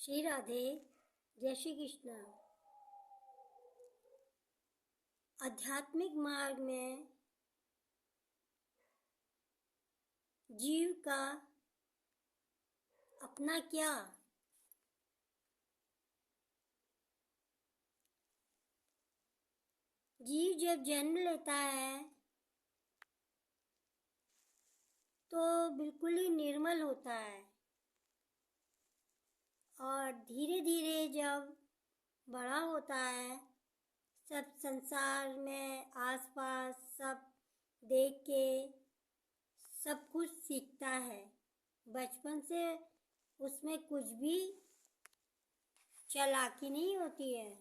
श्री राधे। जय श्री कृष्ण। आध्यात्मिक मार्ग में जीव का अपना क्या, जीव जब जन्म लेता है तो बिल्कुल ही निर्मल होता है और धीरे धीरे जब बड़ा होता है सब संसार में आसपास सब देख के सब कुछ सीखता है। बचपन से उसमें कुछ भी चालाकी नहीं होती है।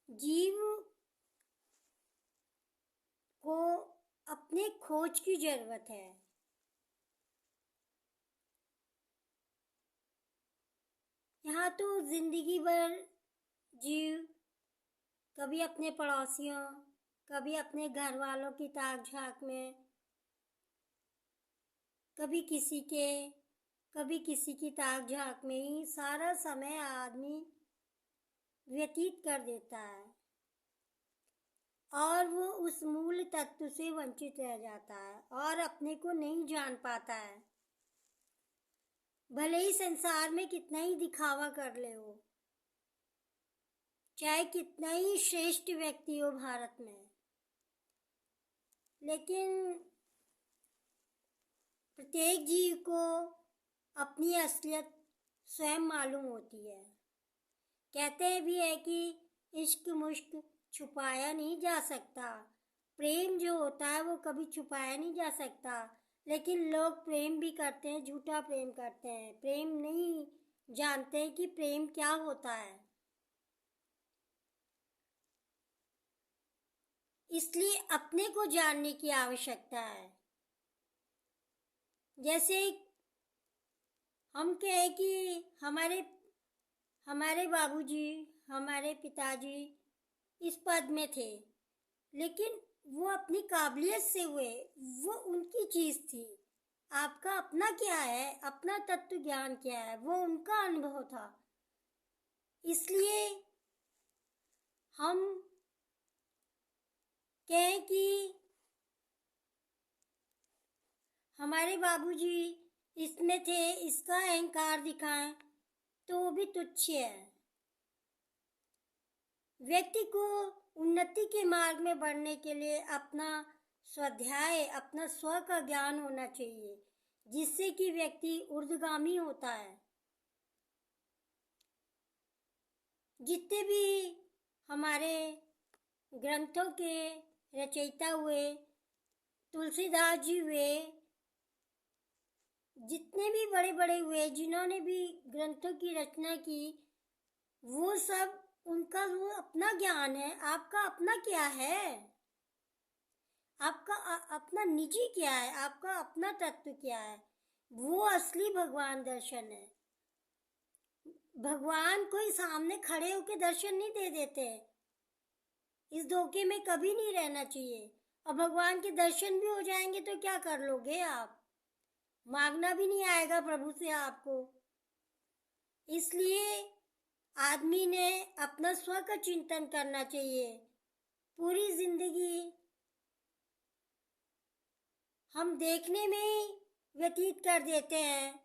जीव को अपने खोज की जरूरत है। यहाँ तो जिंदगी भर जीव कभी अपने पड़ोसियों, कभी अपने घर वालों की ताक झांक में, कभी किसी की ताक झांक में ही सारा समय आदमी व्यतीत कर देता है और वो उस मूल तत्व से वंचित रह जाता है और अपने को नहीं जान पाता है। भले ही संसार में कितना ही दिखावा कर ले हो, चाहे कितना ही श्रेष्ठ व्यक्ति हो भारत में, लेकिन प्रत्येक जीव को अपनी असलियत स्वयं मालूम होती है। कहते भी है कि इश्क मुश्क छुपाया नहीं जा सकता। प्रेम जो होता है वो कभी छुपाया नहीं जा सकता, लेकिन लोग प्रेम भी करते हैं, झूठा प्रेम करते हैं। प्रेम नहीं जानते कि प्रेम क्या होता है। इसलिए अपने को जानने की आवश्यकता है। जैसे हम कहें कि हमारे बाबूजी, हमारे पिताजी इस पद में थे, लेकिन वो अपनी काबिलियत से हुए, वो उनकी चीज थी। आपका अपना क्या है, अपना तत्व ज्ञान क्या है, वो उनका अनुभव था। इसलिए हम कहें कि हमारे बाबूजी इसमें थे, इसका अहंकार दिखाएं तो वो भी तुच्छ है। व्यक्ति को उन्नति के मार्ग में बढ़ने के लिए अपना स्वाध्याय, अपना स्व का ज्ञान होना चाहिए, जिससे कि व्यक्ति ऊर्ध्वगामी होता है। जितने भी हमारे ग्रंथों के रचयिता हुए, तुलसीदास जी हुए, जितने भी बड़े बड़े हुए जिन्होंने भी ग्रंथों की रचना की, वो सब उनका वो अपना ज्ञान है। आपका अपना क्या है, आपका अपना निजी क्या है, आपका अपना तत्व क्या है, वो असली भगवान दर्शन है। भगवान कोई सामने खड़े होकर दर्शन नहीं दे देते। इस धोखे में कभी नहीं रहना चाहिए। और भगवान के दर्शन भी हो जाएंगे तो क्या कर लोगे आप? मांगना भी नहीं आएगा प्रभु से आपको। इसलिए आदमी ने अपना स्व का चिंतन करना चाहिए। पूरी जिंदगी हम देखने में ही व्यतीत कर देते हैं।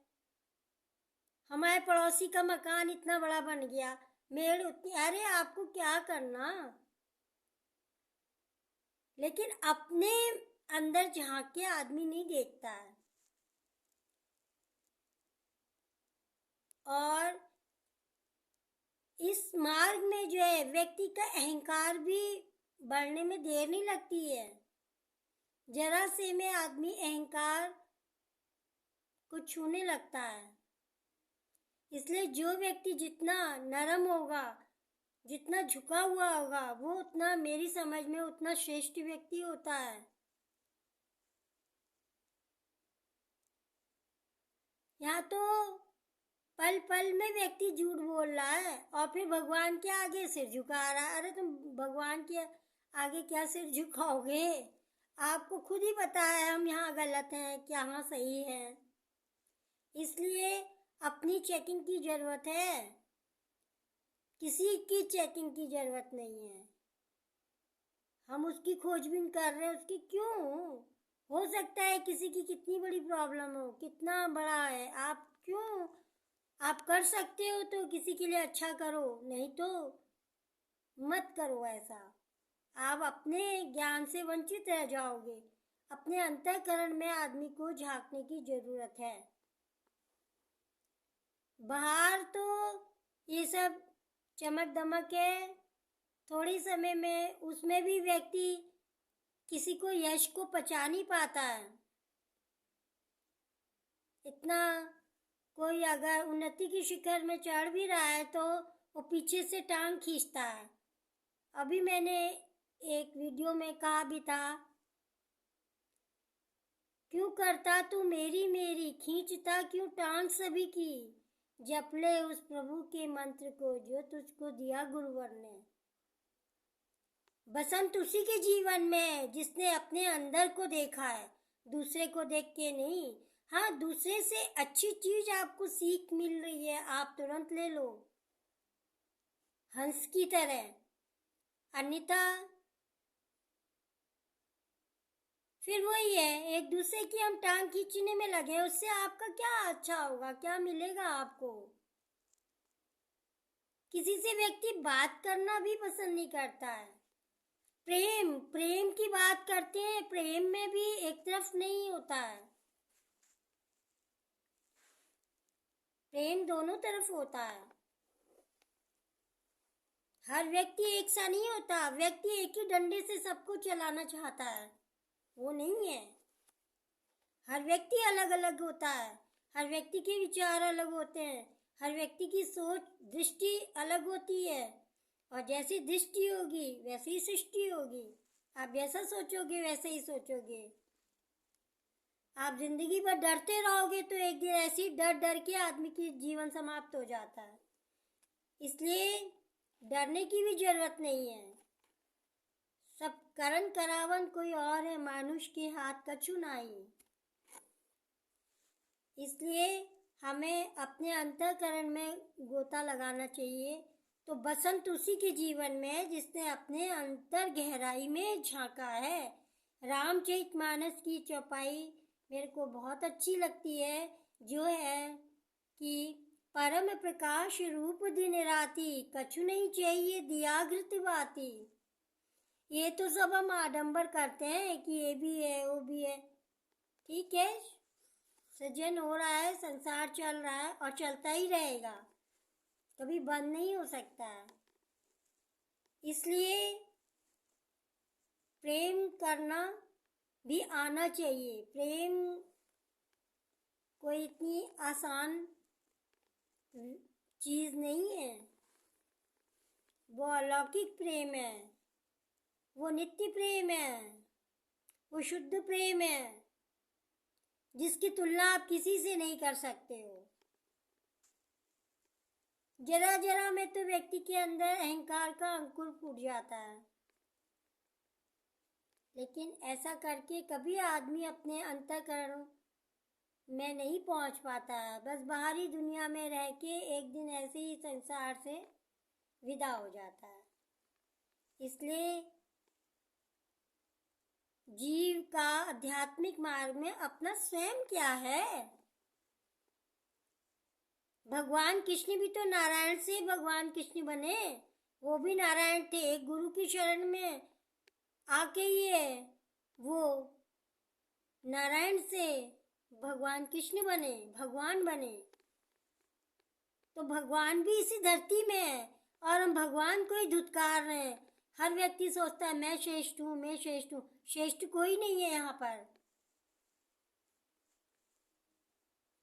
हमारे पड़ोसी का मकान इतना बड़ा बन गया, मेड़ उतनी, अरे आपको क्या करना? लेकिन अपने अंदर झांक के आदमी नहीं देखता है। और इस मार्ग में जो है व्यक्ति का अहंकार भी बढ़ने में देर नहीं लगती है। जरा से में आदमी अहंकार को छूने लगता है। इसलिए जो व्यक्ति जितना नरम होगा, जितना झुका हुआ होगा, वो उतना, मेरी समझ में, उतना श्रेष्ठ व्यक्ति होता है। यहाँ तो पल पल में व्यक्ति झूठ बोल रहा है और फिर भगवान के आगे सिर झुका रहा है। अरे तुम भगवान के आगे क्या सिर झुकाओगे? आपको खुद ही पता है हम यहाँ गलत हैं क्या यहाँ सही है। इसलिए अपनी चेकिंग की ज़रूरत है, किसी की चेकिंग की ज़रूरत नहीं है। हम उसकी खोजबीन कर रहे हैं, उसकी क्यों? हो सकता है किसी की कितनी बड़ी प्रॉब्लम हो, कितना बड़ा है, आप क्यों? आप कर सकते हो तो किसी के लिए अच्छा करो, नहीं तो मत करो ऐसा। आप अपने ज्ञान से वंचित रह जाओगे। अपने अंतःकरण में आदमी को झांकने की जरूरत है। बाहर तो ये सब चमक दमक है, थोड़ी समय में उसमें भी व्यक्ति किसी को यश को पचा नहीं पाता है। इतना कोई अगर उन्नति की शिखर में चढ़ भी रहा है तो वो पीछे से टांग खींचता है। अभी मैंने एक वीडियो में कहा भी था, क्यों करता तू मेरी मेरी, खींचता क्यों टांग सभी की, जप ले उस प्रभु के मंत्र को जो तुझको दिया गुरुवर ने। बसंत उसी के जीवन में जिसने अपने अंदर को देखा है, दूसरे को देख के नहीं। हाँ, दूसरे से अच्छी चीज आपको सीख मिल रही है, आप तुरंत ले लो हंस की तरह, अन्यथा फिर वही है, एक दूसरे की हम टांग खींचने में लगे, उससे आपका क्या अच्छा होगा, क्या मिलेगा आपको? किसी से व्यक्ति बात करना भी पसंद नहीं करता है। प्रेम प्रेम की बात करते हैं, प्रेम में भी एक तरफ नहीं होता है, प्रेम दोनों तरफ होता है। हर व्यक्ति एक सा नहीं होता, व्यक्ति एक ही डंडे से सबको चलाना चाहता है, वो नहीं है। हर व्यक्ति अलग अलग होता है, हर व्यक्ति के विचार अलग होते हैं, हर व्यक्ति की सोच दृष्टि अलग होती है, और जैसी दृष्टि होगी वैसी सृष्टि होगी। आप जैसा सोचोगे वैसे ही सोचोगे। आप जिंदगी भर डरते रहोगे तो एक दिन ऐसे ही डर डर के आदमी की जीवन समाप्त हो जाता है। इसलिए डरने की भी जरूरत नहीं है। सब करण करावन कोई और है, मानुष के हाथ कछु नहीं। इसलिए हमें अपने अंतःकरण में गोता लगाना चाहिए। तो बसंत उसी के जीवन में है जिसने अपने अंतर गहराई में झांका है। रामचरितमानस की चौपाई मेरे को बहुत अच्छी लगती है, जो है कि परम प्रकाश रूप दिन राती, कछु नहीं चाहिए दिया घृत बाती। ये तो सब हम आडंबर करते हैं कि ये भी है वो भी है, ठीक है, सृजन हो रहा है, संसार चल रहा है और चलता ही रहेगा, कभी बंद नहीं हो सकता है। इसलिए प्रेम करना भी आना चाहिए। प्रेम कोई इतनी आसान चीज नहीं है, वो अलौकिक प्रेम है, वो नित्य प्रेम है, वो शुद्ध प्रेम है, जिसकी तुलना आप किसी से नहीं कर सकते हो। जरा जरा में तो व्यक्ति के अंदर अहंकार का अंकुर फूट जाता है, लेकिन ऐसा करके कभी आदमी अपने अंतःकरण में नहीं पहुंच पाता है। बस बाहरी दुनिया में रह के एक दिन ऐसे ही संसार से विदा हो जाता है। इसलिए जीव का आध्यात्मिक मार्ग में अपना स्वयं क्या है। भगवान कृष्ण भी तो नारायण से भगवान कृष्ण बने, वो भी नारायण थे, एक गुरु की शरण में आके ही वो नारायण से भगवान कृष्ण बने, भगवान बने। तो भगवान भी इसी धरती में है और हम भगवान को ही धुतकार रहे हैं। हर व्यक्ति सोचता है मैं श्रेष्ठ हूँ, मैं श्रेष्ठ हूँ। श्रेष्ठ कोई नहीं है यहाँ पर।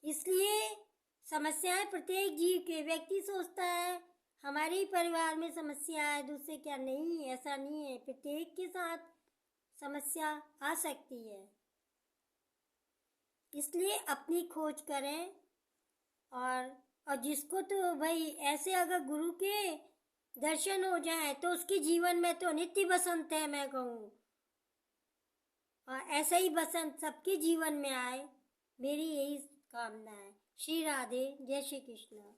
इसलिए समस्याएं प्रत्येक जीव के, व्यक्ति सोचता है हमारे ही परिवार में समस्या है, दूसरे क्या, नहीं, ऐसा नहीं है। प्रत्येक के साथ समस्या आ सकती है। इसलिए अपनी खोज करें और जिसको तो भाई ऐसे अगर गुरु के दर्शन हो जाए तो उसके जीवन में तो नित्य बसंत है, मैं कहूँ। और ऐसा ही बसंत सबके जीवन में आए, मेरी यही कामना है। श्री राधे, जय श्री कृष्ण।